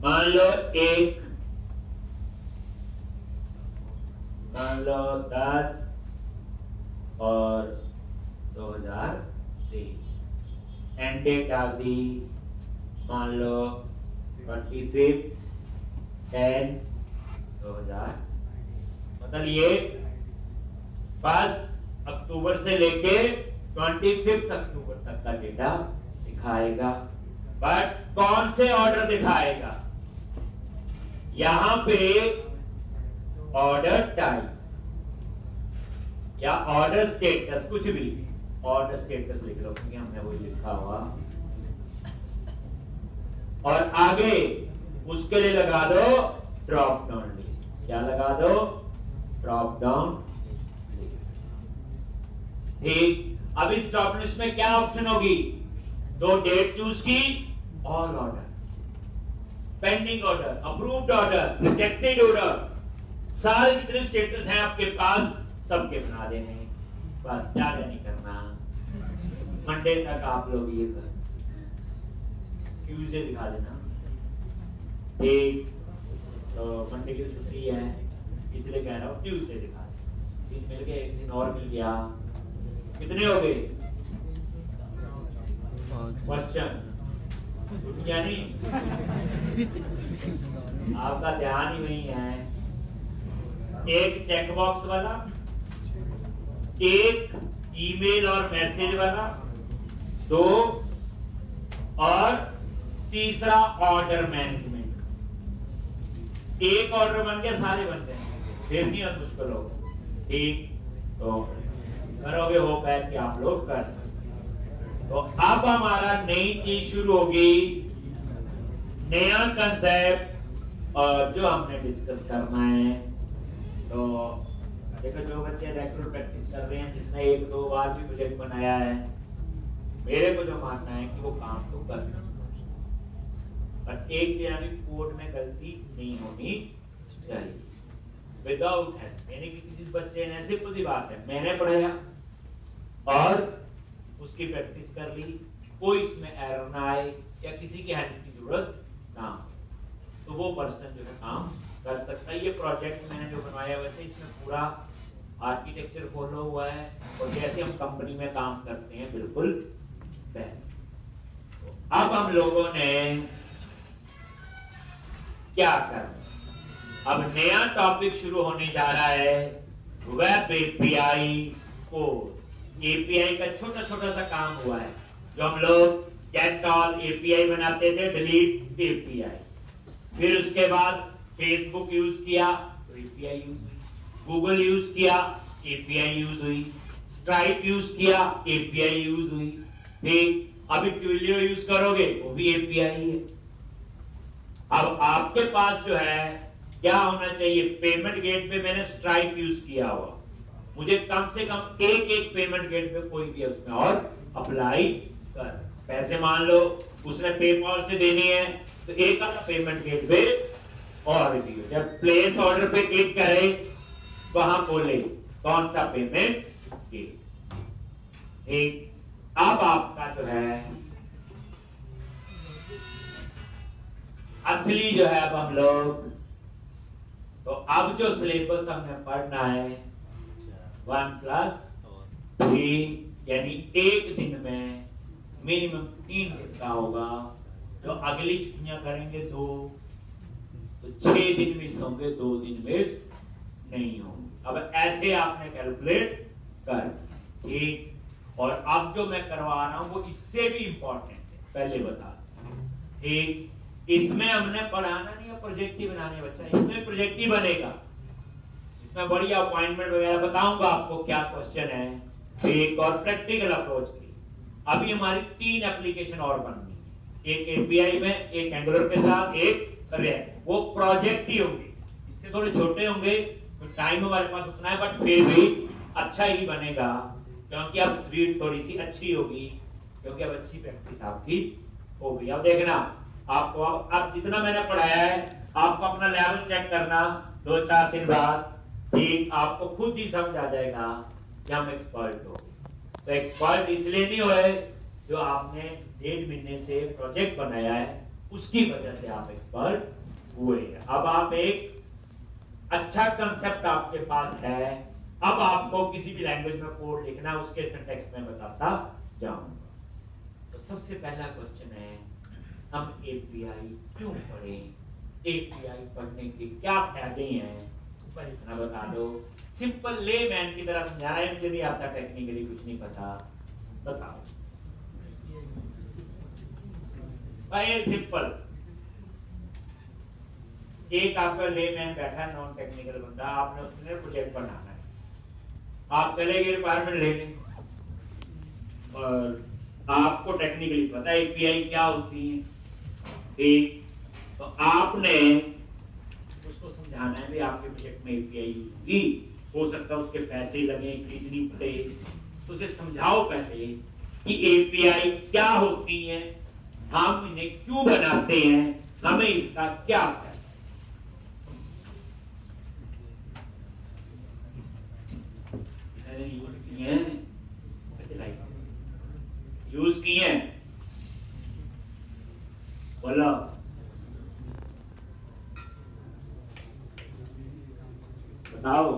मान लो 1, मान लो 10 और 2023, एंड डेट डाल दी, मान लो 25 10 2000, मतलब ये 1 अक्टूबर से लेके 25 अक्टूबर तक का डेटा दिखाएगा। बट कौन से ऑर्डर दिखाएगा, यहां पे ऑर्डर टाइप या ऑर्डर स्टेटस, कुछ भी ऑर्डर स्टेटस लिख लो क्योंकि हमने वही लिखा हुआ, और आगे उसके लिए लगा दो ड्रॉप डाउन लिस्ट। क्या लगा दो, ड्रॉप डाउन लिस्ट। ठीक, अब इस ड्रॉप लिस्ट में क्या ऑप्शन होगी? 2 डेट चूज की, all order, pending order, approved order, rejected order, सारे जितने स्टेटस हैं आपके पास सबके बना देने, बस ज्यादा नहीं करना। मंडे तक आप लोग ये कर, ट्यूसडे दिखा देना, ठीक, तो मंडे की छुट्टी है इसलिए कह रहा हूँ ट्यूसडे दिखा दे। दिन मिल गए, एक दिन और मिल गया, कितने हो गए? क्वेश्चन छुट्टियां नहीं, आपका ध्यान ही नहीं है। एक चेक बॉक्स वाला, एक ईमेल और मैसेज वाला, 2 और तीसरा ऑर्डर मैनेजमेंट। एक ऑर्डर बन गया, सारे बन जाएंगे, फिर नहीं अब मुश्किल होगा। ठीक, तो करोगे वो पैक कि आप लोग कर सकते। तो अब हमारा नई चीज शुरू होगी, नया कंसेप्ट, और जो हमने डिस्कस करना है। तो देखो, जो बच्चे रेगुलर प्रैक्टिस कर रहे हैं, जिसने 1-2 बार भी प्रोजेक्ट बनाया है, मेरे को जो मानना है कि वो काम तो कर सकते, पर एक चीज अभी कोड में गलती नहीं होनी चाहिए। विदाउट हेल्प, यानी कि जिस बच्चे ने, सिंपल सी बात है, मैंने पढ़ाया और उसकी प्रैक्टिस कर ली, कोई इसमें एरर ना आए या किसी की हेल्प की जरूरत ना हो, तो वो पर्सन जो है काम कर सकता है। ये प्रोजेक्ट मैंने जो बनवाया वैसे इसमें पूरा आर्किटेक्चर फॉलो हुआ है, और जैसे हम कंपनी में काम करते हैं बिल्कुल वैसे। तो अब हम लोगों ने क्या करना, अब नया टॉपिक शुरू होने जा रहा है, वेब एपीआई कोड। एपीआई का छोटा छोटा सा काम हुआ है, जो हम लोग गेट ऑल एपीआई बनाते थे, डिलीट एपीआई, फिर उसके बाद फेसबुक यूज किया तो एपीआई यूज हुई, गूगल यूज किया एपीआई यूज हुई, स्ट्राइप यूज किया एपीआई यूज हुई, ठीक, अभी ट्विलियो यूज करोगे वो भी एपीआई है। अब आपके पास जो है क्या होना चाहिए, पेमेंट गेटवे मैंने स्ट्राइप यूज किया हुआ, मुझे कम से कम एक पेमेंट गेटवे कोई भी उसमें और अप्लाई कर। पैसे मान लो उसने पेपॉल से देनी है तो एक आधा पेमेंट गेटवे और भी हो। जब प्लेस ऑर्डर पे क्लिक करें वहां बोले कौन सा पेमेंट गेटवे। ठीक, अब आपका जो है असली जो है, अब हम लोग, तो अब जो सिलेबस हमें पढ़ना है 1+3, यानी एक दिन में मिनिमम 3 दिन का होगा। जो अगली छुट्टियां करेंगे 2, तो 6 दिन मिस होंगे, 2 दिन मिस नहीं होंगे। अब ऐसे आपने कैलकुलेट कर, ठीक। और अब जो मैं करवा रहा हूं वो इससे भी इंपॉर्टेंट है, पहले बता, ठीक। इसमें हमने पढ़ाना नहीं है, प्रोजेक्ट ही बनाने बच्चा, इसमें प्रोजेक्ट ही बनेगा, इसमें बड़ी अपॉइंटमेंट वगैरह बताऊंगा आपको क्या क्वेश्चन है, एक और प्रैक्टिकल अप्रोच की। अभी हमारी 3 एप्लीकेशन और बननी है, एक एपीआई में, एक एंगुलर के साथ, एक रिएक्ट, वो प्रोजेक्ट ही होंगे, इससे थोड़े छोटे होंगे तो टाइम हमारे पास उतना है, बट फिर भी अच्छा ही बनेगा, क्योंकि अब स्पीड थोड़ी सी अच्छी होगी, क्योंकि अब अच्छी प्रैक्टिस आपकी होगी। अब देखना आपको, अब जितना मैंने पढ़ाया है आपको अपना लेवल चेक करना 2-4 दिन बाद, ठीक, आपको खुद ही समझ आ जाएगा कि हम एक्सपर्ट हो। तो एक्सपर्ट इसलिए नहीं हुए जो आपने 1.5 महीने से प्रोजेक्ट बनाया है, उसकी वजह से आप एक्सपर्ट हुए। अब आप एक अच्छा कंसेप्ट आपके पास है, अब आपको किसी भी लैंग्वेज में कोड लिखना, उसके सिंटैक्स में बताता जाऊंगा। तो सबसे पहला क्वेश्चन है, हम एपीआई क्यों पढ़ें, एपीआई पढ़ने के क्या फायदे हैं, पर इतना बता दो। सिंपल लेमैन की तरह समझा रहा है, मुझे नहीं आता, टेक्निकली कुछ नहीं पता, बताओ भाई। सिंपल, एक आपका लेमैन बैठा, नॉन टेक्निकल बंदा, आपने उसने प्रोजेक्ट बनाना है, आप चले गए रिक्वायरमेंट लेने, और आपको टेक्निकली पता है एपीआई क्या होती है, ठीक, तो आपने उसको समझाना है भी आपके प्रोजेक्ट में एपीआई होगी, हो सकता है उसके पैसे लगे, खरीदनी पड़े, तो उसे समझाओ पहले कि एपीआई क्या होती है, हम इन्हें क्यों बनाते हैं, हमें इसका क्या फायदा। यूज किए बोलो, बताओ।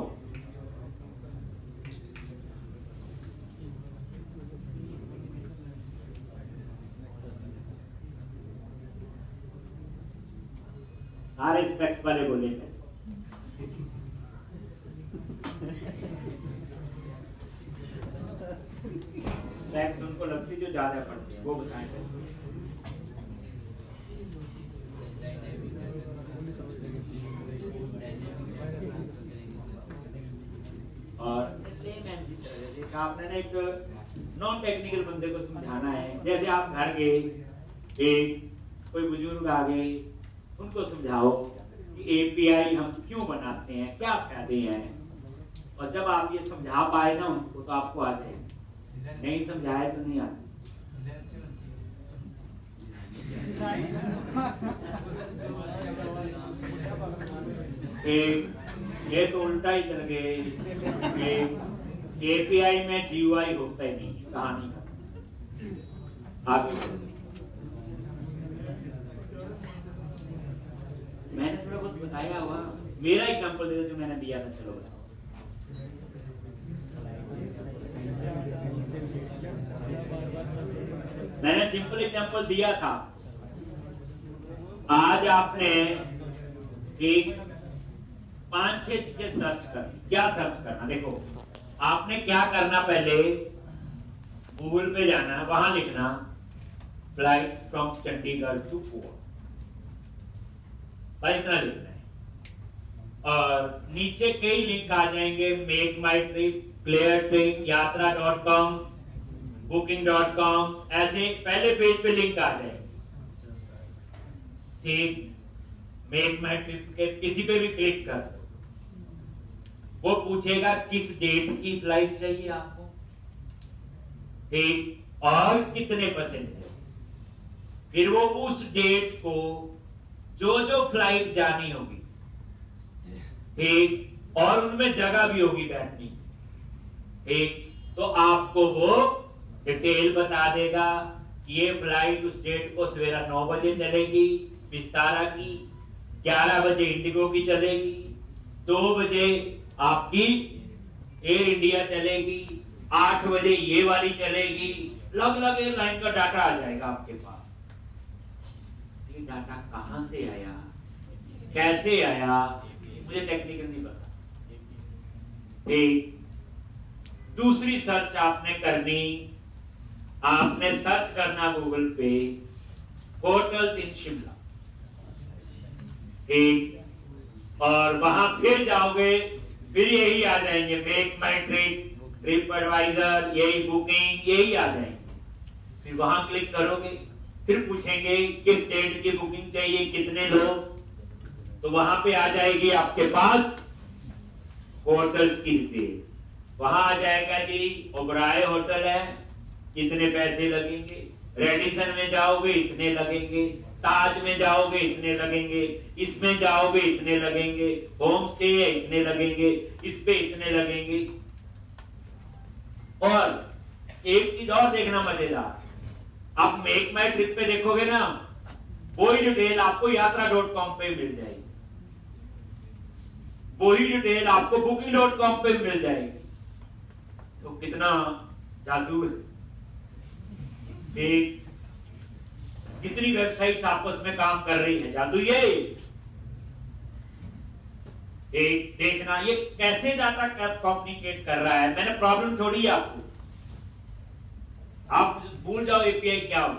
सारे स्पेक्स वाले बोले स्पेक्स उनको लगती जो ज्यादा पड़ती है, वो बताएं। और आपने ना एक नॉन टेक्निकल बंदे को समझाना है, जैसे आप घर गए, एक कोई बुजुर्ग आ गए, उनको समझाओ कि एपीआई हम क्यों बनाते हैं, क्या फायदे हैं। और जब आप ये समझा पाए ना उनको, तो आपको आ जाएगा, नहीं समझाए तो नहीं आते। ये तो उल्टा ही चल गए, एपीआई में जीयूआई होता ही नहीं, कहानी आगे। मैंने थोड़ा बहुत बताया हुआ, मेरा एग्जांपल दे दो जो मैंने दिया था, चलो बताओ। मैंने सिंपल एग्जांपल दिया था। आज आपने एक 5-6 चीजें सर्च करनी। क्या सर्च करना, देखो आपने क्या करना, पहले गूगल पे जाना, वहां लिखना flights from Chandigarh to Goa, पर इतना लिखना है। और नीचे कई लिंक आ जाएंगे, मेक माई ट्रिप, क्लियर ट्रिप, यात्रा.com, booking.com, ऐसे पहले पेज पे लिंक आ जाएंगे। ठीक, मेक माई ट्रिप के किसी पे भी क्लिक कर दो, वो पूछेगा किस डेट की फ्लाइट चाहिए आपको, ठीक, और कितने पैसेंजर। फिर वो उस डेट को जो जो फ्लाइट जानी होगी, ठीक, और उनमें जगह भी होगी बैठने, ठीक, तो आपको वो डिटेल बता देगा कि ये फ्लाइट उस डेट को सवेरा 9 बजे चलेगी विस्तारा की, 11 बजे इंडिगो की चलेगी, 2 बजे आपकी एयर इंडिया चलेगी, 8 बजे ये वाली चलेगी। अलग-अलग एयरलाइन का डाटा आ जाएगा आपके पास। ये डाटा कहां से आया, कैसे आया, मुझे टेक्निकल नहीं पता। ठीक, दूसरी सर्च आपने करनी, आपने सर्च करना गूगल पे होटल्स इन शिमला, ठीक, और वहां फिर जाओगे, फिर यही आ जाएंगे, मेक माई ट्रिप, ट्रिप एडवाइजर, यही बुकिंग, यही आ जाएंगे। फिर वहां क्लिक करोगे, फिर पूछेंगे किस डेट की बुकिंग चाहिए, कितने लोग, तो वहां पे आ जाएगी आपके पास होटल्स की डिटेल। वहां आ जाएगा जी ओबराय होटल है, कितने पैसे लगेंगे, रेडिसन में जाओगे इतने लगेंगे, ताज में जाओगे इतने लगेंगे, इसमें जाओगे इतने लगेंगे, होम स्टे है इतने लगेंगे, इस पे इतने लगेंगे। और एक चीज और देखना मजेदार, आप मेक माई ट्रिप पे देखोगे ना, वही डिटेल आपको यात्रा.com पे मिल जाएगी, वही डिटेल आपको booking.com पे मिल जाएगी। तो कितना जादू है, एक कितनी वेबसाइट्स आपस में काम कर रही है, जादू ये। एक देखना ये कैसे डाटा कम्युनिकेट कर रहा है। मैंने प्रॉब्लम छोड़ी आपको, आप भूल जाओ एपीआई क्या हो।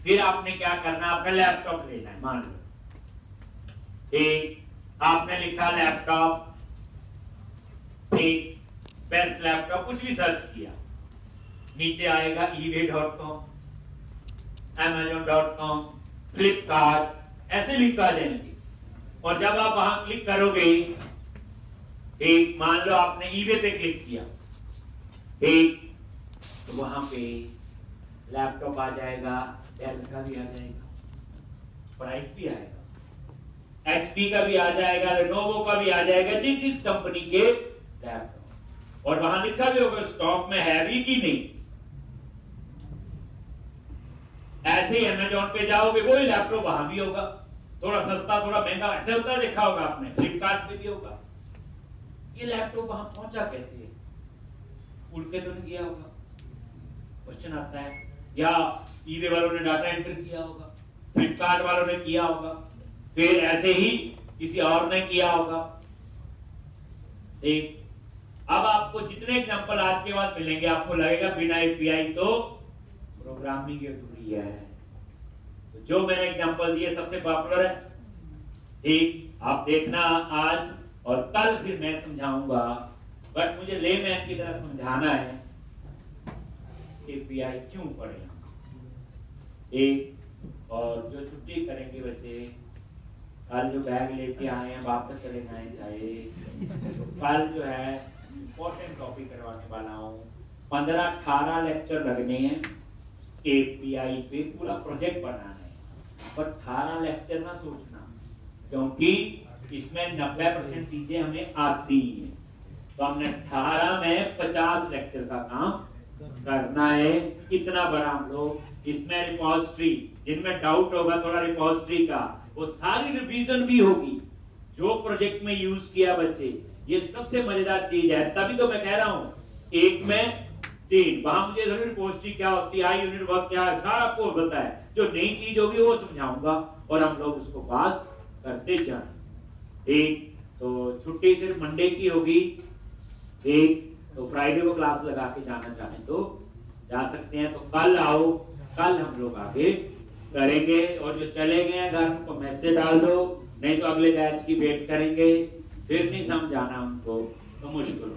फिर आपने क्या करना, आपने लैपटॉप लेना है, मान लो एक आपने लिखा लैपटॉप, एक बेस्ट लैपटॉप, कुछ भी सर्च किया, नीचे आएगा ebay.com, amazon.com, फ्लिपकार्ट, ऐसे लिंक आ जाएंगे। और जब आप वहां क्लिक करोगे, एक मान लो आपने eBay पे क्लिक किया, ठीक, तो वहां पे लैपटॉप आ जाएगा, डेल का भी आ जाएगा, प्राइस भी आएगा, एचपी का भी आ जाएगा, लेनोवो का भी आ जाएगा, जिस कंपनी के लैपटॉप, और वहां लिखा भी होगा स्टॉक में है भी कि नहीं। ऐसे ही अमेज़न पे जाओगे वही लैपटॉप वहां भी होगा, थोड़ा सस्ता थोड़ा महंगा ऐसे होता है, देखा होगा आपने, फ्लिपकार्ट पे भी होगा। ये लैपटॉप वहां पहुंचा कैसे है? उड़ के तो नहीं गया होगा, क्वेश्चन आता है, या ईबे वालों ने डाटा एंटर किया होगा, फ्लिपकार्ट वालों ने किया होगा, फिर ऐसे ही किसी और ने किया होगा। ठीक, अब आपको जितने एग्जांपल आज के बाद मिलेंगे आपको लगेगा बिना एपीआई तो प्रोग्रामिंग अधूरी है। तो जो मैंने एग्जांपल दिए सबसे पॉपुलर है। ठीक, आप देखना आज और कल फिर मैं समझाऊंगा, बट मुझे लेमैन की तरह समझाना है एपीआई क्यों पढ़े। एक, और जो छुट्टी करेंगे बच्चे, कल जो बैग लेके आए हैं वापस चले जाए चाहे, तो कल जो है इंपॉर्टेंट टॉपिक करवाने वाला हूँ। 15-18 लेक्चर लगने हैं एपीआई पे, पूरा प्रोजेक्ट बनाना है, पर 18 लेक्चर ना सोचना, क्योंकि इसमें 90% चीजें हमें आती हैं, तो हमने 18 में 50 लेक्चर का काम करना है। इतना बड़ा हम लोग, इसमें रिपोजिटरी, जिनमें डाउट होगा थोड़ा रिपोजिटरी का, वो सारी रिवीजन भी होगी जो प्रोजेक्ट में यूज किया बच्चे। ये सबसे मजेदार चीज है, तभी तो मैं कह रहा हूं एक में 3, वहां मुझे जरूर रिपोजिटरी क्या होती है, आई यूनिट वर्क क्या है, सारा आपको पता है। जो नई चीज होगी वो समझाऊंगा और हम लोग उसको पास करते जाएं। ठीक, तो छुट्टी सिर्फ मंडे की होगी। ठीक, तो फ्राइडे को क्लास लगा के जाना चाहें तो जा सकते हैं, तो कल आओ, कल हम लोग आगे करेंगे। और जो चले गए हैं घर उनको मैसेज डाल दो, नहीं तो अगले बैच की वेट करेंगे, फिर नहीं समझाना उनको तो मुश्किल हो।